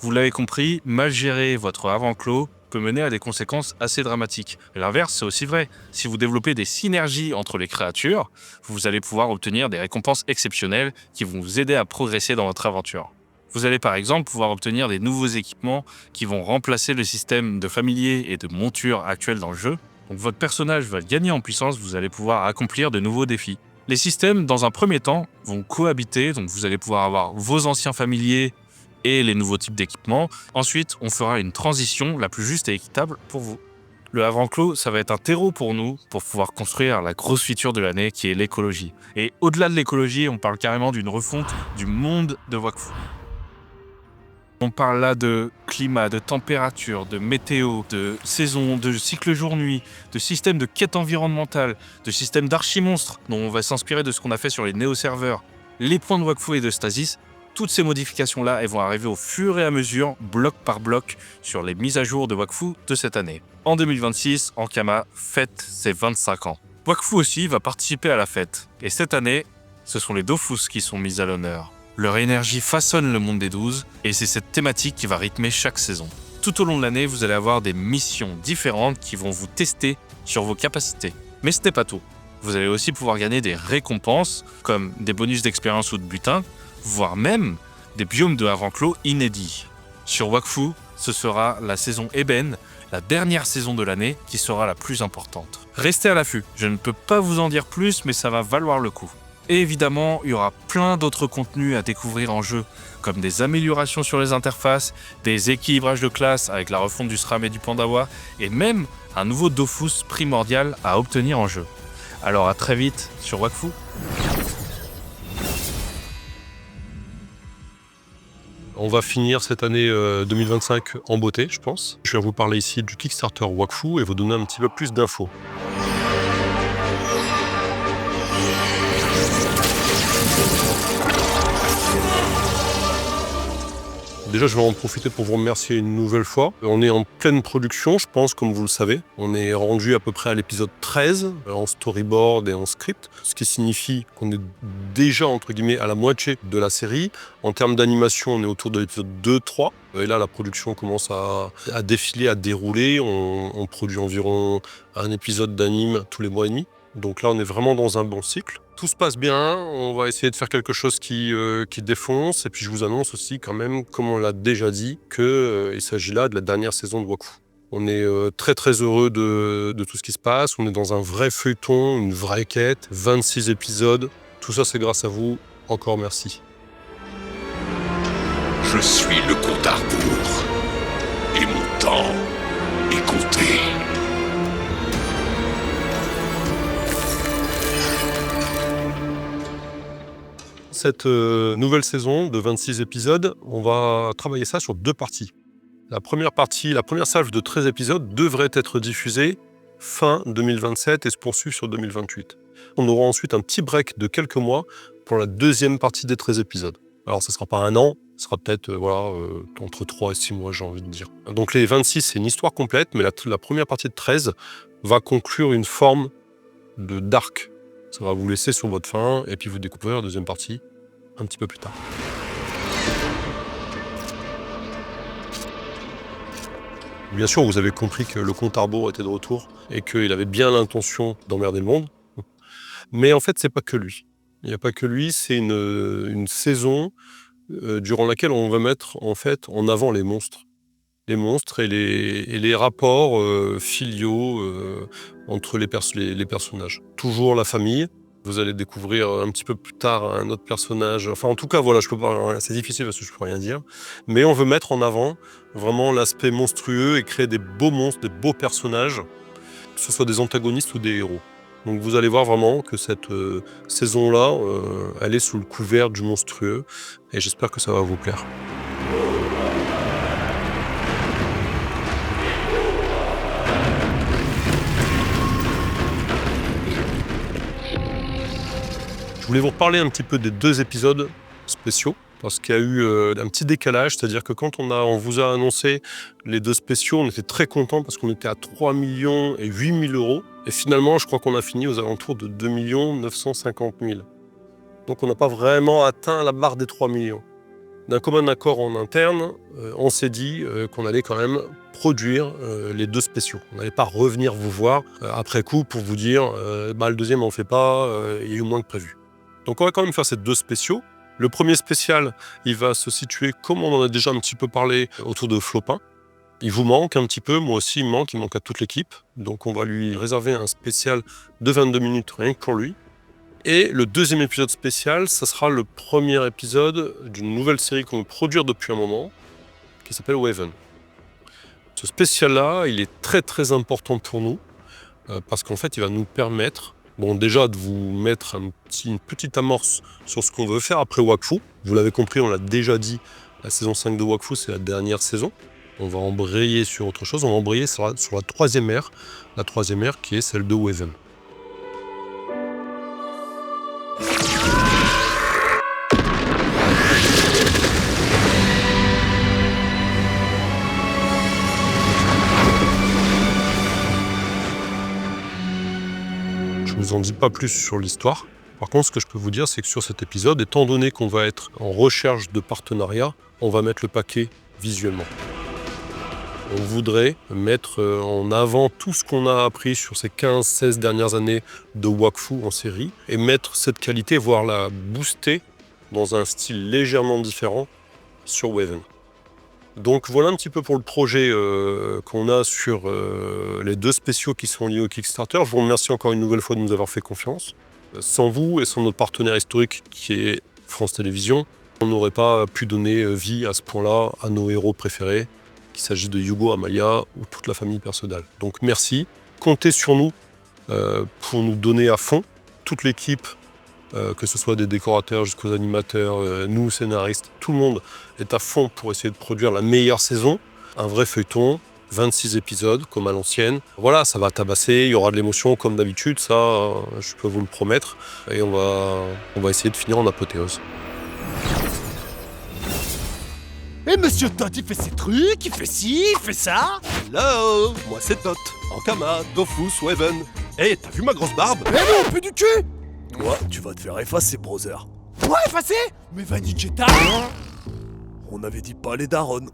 Vous l'avez compris, mal gérer votre Havre Enclos peut mener à des conséquences assez dramatiques. Et l'inverse, c'est aussi vrai. Si vous développez des synergies entre les créatures, vous allez pouvoir obtenir des récompenses exceptionnelles qui vont vous aider à progresser dans votre aventure. Vous allez par exemple pouvoir obtenir des nouveaux équipements qui vont remplacer le système de familier et de monture actuel dans le jeu. Donc votre personnage va gagner en puissance, vous allez pouvoir accomplir de nouveaux défis. Les systèmes, dans un premier temps, vont cohabiter, donc vous allez pouvoir avoir vos anciens familiers et les nouveaux types d'équipements. Ensuite, on fera une transition la plus juste et équitable pour vous. Le Havre Enclos, ça va être un terreau pour nous pour pouvoir construire la grosse feature de l'année qui est l'écologie. Et au-delà de l'écologie, on parle carrément d'une refonte du monde de Wakfu. On parle là de climat, de température, de météo, de saison, de cycle jour-nuit, de système de quête environnementale, de système d'archimonstres dont on va s'inspirer de ce qu'on a fait sur les néo-serveurs, les points de Wakfu et de Stasis. Toutes ces modifications-là, elles vont arriver au fur et à mesure, bloc par bloc, sur les mises à jour de Wakfu de cette année. En 2026, Ankama fête ses 25 ans. Wakfu aussi va participer à la fête. Et cette année, ce sont les Dofus qui sont mis à l'honneur. Leur énergie façonne le monde des 12, et c'est cette thématique qui va rythmer chaque saison. Tout au long de l'année, vous allez avoir des missions différentes qui vont vous tester sur vos capacités. Mais ce n'est pas tout. Vous allez aussi pouvoir gagner des récompenses, comme des bonus d'expérience ou de butin, voire même des biomes de Havre Enclos inédits. Sur Wakfu, ce sera la saison ébène, la dernière saison de l'année, qui sera la plus importante. Restez à l'affût, je ne peux pas vous en dire plus, mais ça va valoir le coup. Et évidemment, il y aura plein d'autres contenus à découvrir en jeu, comme des améliorations sur les interfaces, des équilibrages de classes avec la refonte du SRAM et du Pandawa, et même un nouveau Dofus primordial à obtenir en jeu. Alors à très vite sur Wakfu. On va finir cette année 2025 en beauté, je pense. Je vais vous parler ici du Kickstarter Wakfu et vous donner un petit peu plus d'infos. Déjà, je vais en profiter pour vous remercier une nouvelle fois. On est en pleine production, je pense, comme vous le savez. On est rendu à peu près à l'épisode 13, en storyboard et en script, ce qui signifie qu'on est déjà, entre guillemets, à la moitié de la série. En termes d'animation, on est autour de l'épisode 2-3. Et là, la production commence à défiler, à dérouler. On produit environ un épisode d'anime tous les mois et demi. Donc là, on est vraiment dans un bon cycle. Tout se passe bien, on va essayer de faire quelque chose qui défonce. Et puis je vous annonce aussi quand même, comme on l'a déjà dit, qu'il s'agit là de la dernière saison de Wakfu. On est très très heureux de tout ce qui se passe. On est dans un vrai feuilleton, une vraie quête, 26 épisodes. Tout ça, c'est grâce à vous. Encore merci. Je suis le compte à rebours. Et mon temps est compté. Cette nouvelle saison de 26 épisodes, on va travailler ça sur 2 parties. La première partie, la première salve de 13 épisodes devrait être diffusée fin 2027 et se poursuivre sur 2028. On aura ensuite un petit break de quelques mois pour la deuxième partie des 13 épisodes. Alors ça ne sera pas un an, ce sera peut-être entre 3 et 6 mois, j'ai envie de dire. Donc les 26, c'est une histoire complète, mais la première partie de 13 va conclure une forme de dark. Ça va vous laisser sur votre faim et puis vous découvrirez la deuxième partie un petit peu plus tard. Bien sûr, vous avez compris que le compte à rebours était de retour et qu'il avait bien l'intention d'emmerder le monde. Mais en fait, c'est pas que lui. Il n'y a pas que lui, c'est une saison durant laquelle on va mettre en fait en avant les monstres. Les monstres et les rapports filiaux entre les personnages. Toujours la famille. Vous allez découvrir un petit peu plus tard un autre personnage. Enfin, en tout cas, voilà, je peux pas. C'est difficile parce que je peux rien dire. Mais on veut mettre en avant vraiment l'aspect monstrueux et créer des beaux monstres, des beaux personnages, que ce soit des antagonistes ou des héros. Donc, vous allez voir vraiment que cette saison-là, elle est sous le couvert du monstrueux. Et j'espère que ça va vous plaire. Je voulais vous reparler un petit peu des 2 épisodes spéciaux, parce qu'il y a eu un petit décalage, c'est-à-dire que quand on vous a annoncé les 2 spéciaux, on était très contents parce qu'on était à 3 millions et 8 000 euros, et finalement, je crois qu'on a fini aux alentours de 2 950 000. Donc on n'a pas vraiment atteint la barre des 3 millions. D'un commun accord en interne, on s'est dit qu'on allait quand même produire les 2 spéciaux. On n'allait pas revenir vous voir après coup pour vous dire le deuxième on ne fait pas, il y a eu moins que prévu. Donc on va quand même faire ces 2 spéciaux. Le premier spécial, il va se situer, comme on en a déjà un petit peu parlé, autour de Flopin. Il vous manque un petit peu, moi aussi il manque à toute l'équipe. Donc on va lui réserver un spécial de 22 minutes rien que pour lui. Et le deuxième épisode spécial, ça sera le premier épisode d'une nouvelle série qu'on veut produire depuis un moment, qui s'appelle Waven. Ce spécial-là, il est très très important pour nous parce qu'en fait, il va nous permettre, bon, déjà de vous mettre une petite amorce sur ce qu'on veut faire après Wakfu. Vous l'avez compris, on l'a déjà dit, la saison 5 de Wakfu, c'est la dernière saison. On va embrayer sur autre chose, on va embrayer sur la troisième ère qui est celle de Waven. Je ne vous en dis pas plus sur l'histoire. Par contre, ce que je peux vous dire, c'est que sur cet épisode, étant donné qu'on va être en recherche de partenariat, on va mettre le paquet visuellement. On voudrait mettre en avant tout ce qu'on a appris sur ces 15-16 dernières années de Wakfu en série et mettre cette qualité, voire la booster dans un style légèrement différent sur Waven. Donc voilà un petit peu pour le projet qu'on a sur les 2 spéciaux qui sont liés au Kickstarter. Je vous remercie encore une nouvelle fois de nous avoir fait confiance. Sans vous et sans notre partenaire historique qui est France Télévisions, on n'aurait pas pu donner vie à ce point-là à nos héros préférés, qu'il s'agisse de Hugo, Amalia ou toute la famille Persodal. Donc merci, comptez sur nous pour nous donner à fond, toute l'équipe, que ce soit des décorateurs jusqu'aux animateurs, nous scénaristes, tout le monde est à fond pour essayer de produire la meilleure saison, un vrai feuilleton, 26 épisodes comme à l'ancienne. Voilà, ça va tabasser, il y aura de l'émotion comme d'habitude, ça je peux vous le promettre, et on va essayer de finir en apothéose. Et Monsieur Todd, il fait ses trucs, il fait ci, il fait ça. Hello, moi c'est Tot, Ankama, Dofus, Waven. Hey, t'as vu ma grosse barbe? Eh non, plus du cul. Toi, tu vas te faire effacer, brother. Quoi, effacer? Mais Vanny Jetta. On avait dit pas les darons.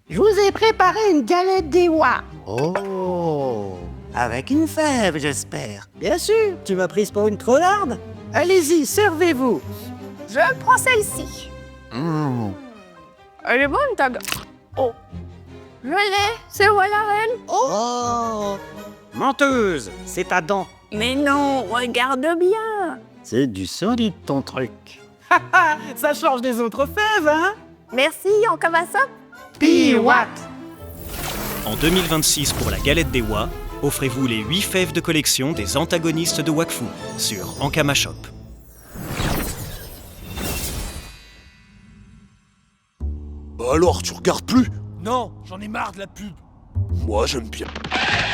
Je vous ai préparé une galette des Wa. Oh, avec une fève, j'espère. Bien sûr, tu m'as prise pour une trollarde. Allez-y, servez-vous. Je prends celle-ci. Elle est bonne, ta Oh. Je l'ai, c'est moi la reine. Oh. Menteuse, c'est ta dent. Mais non, regarde bien. C'est du solide ton truc. Ça change des autres fèves, hein? Merci, Ankama ça. Piwat. En 2026, pour la galette des Wa, offrez-vous les 8 fèves de collection des antagonistes de Wakfu sur Ankama Shop. Bah alors, tu regardes plus? Non, j'en ai marre de la pub. Moi, j'aime bien.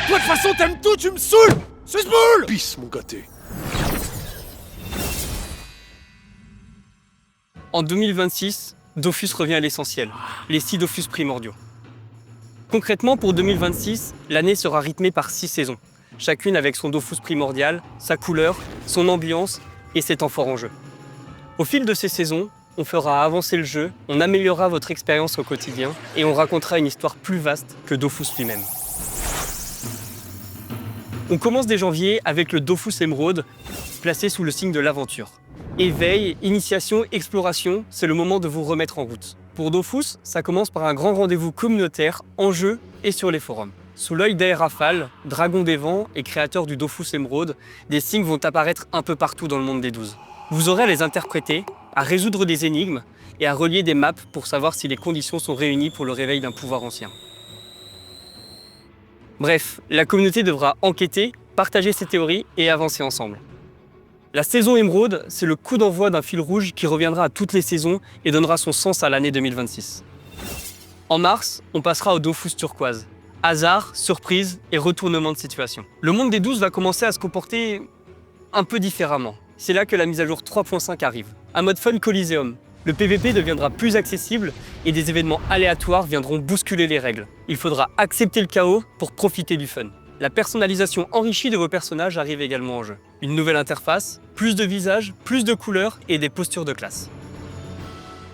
Toi, de toute façon, t'aimes tout, tu me saoules. Suce-boule. Pisse, mon gâté. En 2026, Dofus revient à l'essentiel, les 6 Dofus primordiaux. Concrètement, pour 2026, l'année sera rythmée par 6 saisons, chacune avec son Dofus primordial, sa couleur, son ambiance et ses temps forts en jeu. Au fil de ces saisons, on fera avancer le jeu, on améliorera votre expérience au quotidien et on racontera une histoire plus vaste que Dofus lui-même. On commence dès janvier avec le Dofus Emerald, placé sous le signe de l'aventure. Éveil, initiation, exploration, c'est le moment de vous remettre en route. Pour Dofus, ça commence par un grand rendez-vous communautaire en jeu et sur les forums. Sous l'œil d'Aerafal, dragon des vents et créateur du Dofus Emerald, des signes vont apparaître un peu partout dans le monde des 12. Vous aurez à les interpréter, à résoudre des énigmes et à relier des maps pour savoir si les conditions sont réunies pour le réveil d'un pouvoir ancien. Bref, la communauté devra enquêter, partager ses théories et avancer ensemble. La saison Émeraude, c'est le coup d'envoi d'un fil rouge qui reviendra à toutes les saisons et donnera son sens à l'année 2026. En mars, on passera au Dofus turquoise. Hasard, surprise et retournement de situation. Le monde des 12 va commencer à se comporter un peu différemment. C'est là que la mise à jour 3.5 arrive. Un mode fun Coliseum. Le PVP deviendra plus accessible et des événements aléatoires viendront bousculer les règles. Il faudra accepter le chaos pour profiter du fun. La personnalisation enrichie de vos personnages arrive également en jeu. Une nouvelle interface, plus de visages, plus de couleurs et des postures de classe.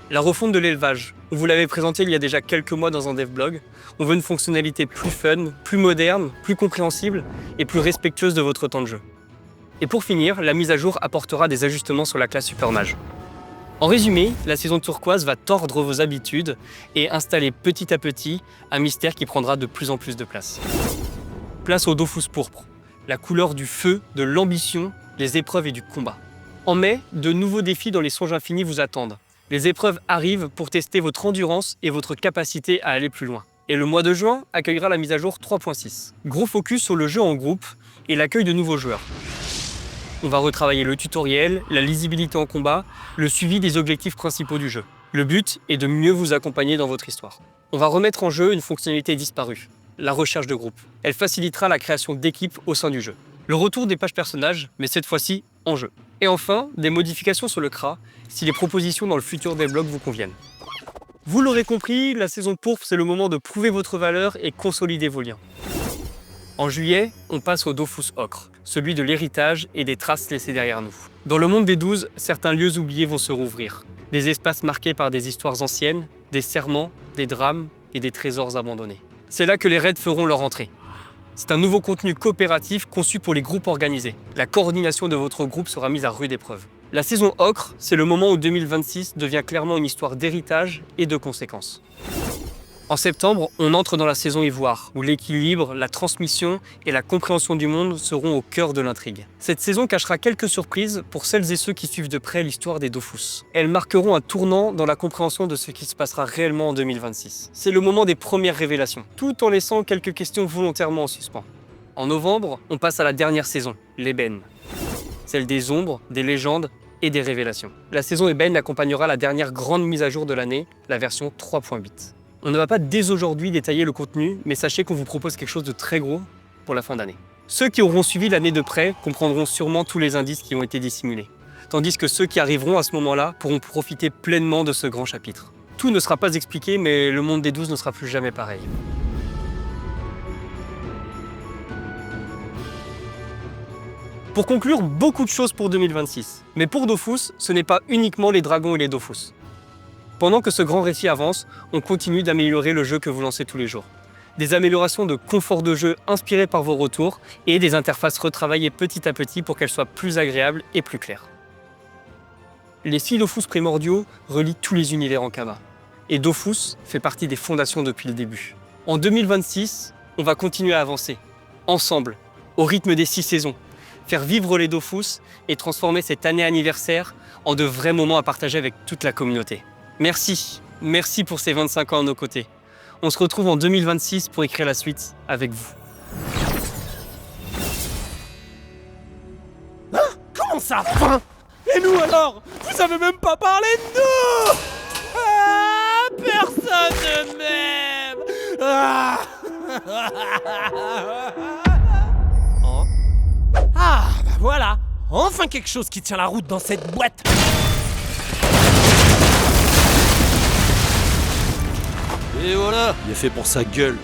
La refonte de l'élevage. On vous l'avait présenté il y a déjà quelques mois dans un devblog. On veut une fonctionnalité plus fun, plus moderne, plus compréhensible et plus respectueuse de votre temps de jeu. Et pour finir, la mise à jour apportera des ajustements sur la classe Super Mage. En résumé, la saison turquoise va tordre vos habitudes et installer petit à petit un mystère qui prendra de plus en plus de place. Place au Dofus pourpre, la couleur du feu, de l'ambition, des épreuves et du combat. En mai, de nouveaux défis dans les songes infinis vous attendent. Les épreuves arrivent pour tester votre endurance et votre capacité à aller plus loin. Et le mois de juin accueillera la mise à jour 3.6. Gros focus sur le jeu en groupe et l'accueil de nouveaux joueurs. On va retravailler le tutoriel, la lisibilité en combat, le suivi des objectifs principaux du jeu. Le but est de mieux vous accompagner dans votre histoire. On va remettre en jeu une fonctionnalité disparue, la recherche de groupe. Elle facilitera la création d'équipes au sein du jeu. Le retour des pages personnages, mais cette fois-ci en jeu. Et enfin, des modifications sur le CRA, si les propositions dans le futur devlog vous conviennent. Vous l'aurez compris, la saison pourpre, c'est le moment de prouver votre valeur et consolider vos liens. En juillet, on passe au Dofus Ocre, celui de l'héritage et des traces laissées derrière nous. Dans le monde des 12, certains lieux oubliés vont se rouvrir. Des espaces marqués par des histoires anciennes, des serments, des drames et des trésors abandonnés. C'est là que les raids feront leur entrée. C'est un nouveau contenu coopératif conçu pour les groupes organisés. La coordination de votre groupe sera mise à rude épreuve. La saison Ocre, c'est le moment où 2026 devient clairement une histoire d'héritage et de conséquences. En septembre, on entre dans la saison Ivoire, où l'équilibre, la transmission et la compréhension du monde seront au cœur de l'intrigue. Cette saison cachera quelques surprises pour celles et ceux qui suivent de près l'histoire des Dofus. Elles marqueront un tournant dans la compréhension de ce qui se passera réellement en 2026. C'est le moment des premières révélations, tout en laissant quelques questions volontairement en suspens. En novembre, on passe à la dernière saison, l'Ébène. Celle des ombres, des légendes et des révélations. La saison Ébène accompagnera la dernière grande mise à jour de l'année, la version 3.8. On ne va pas dès aujourd'hui détailler le contenu, mais sachez qu'on vous propose quelque chose de très gros pour la fin d'année. Ceux qui auront suivi l'année de près comprendront sûrement tous les indices qui ont été dissimulés, tandis que ceux qui arriveront à ce moment-là pourront profiter pleinement de ce grand chapitre. Tout ne sera pas expliqué, mais le monde des 12 ne sera plus jamais pareil. Pour conclure, beaucoup de choses pour 2026. Mais pour Dofus, ce n'est pas uniquement les dragons et les Dofus. Pendant que ce grand récit avance, on continue d'améliorer le jeu que vous lancez tous les jours. Des améliorations de confort de jeu inspirées par vos retours et des interfaces retravaillées petit à petit pour qu'elles soient plus agréables et plus claires. Les 6 Dofus primordiaux relient tous les univers Ankama. Et Dofus fait partie des fondations depuis le début. En 2026, on va continuer à avancer, ensemble, au rythme des 6 saisons, faire vivre les Dofus et transformer cette année anniversaire en de vrais moments à partager avec toute la communauté. Merci pour ces 25 ans à nos côtés. On se retrouve en 2026 pour écrire la suite avec vous. Hein? Comment ça, fin? Et nous alors? Vous avez même pas parlé de nous! Ah, personne ne m'aime! Ah, bah voilà! Enfin quelque chose qui tient la route dans cette boîte! Et voilà, il est fait pour sa gueule.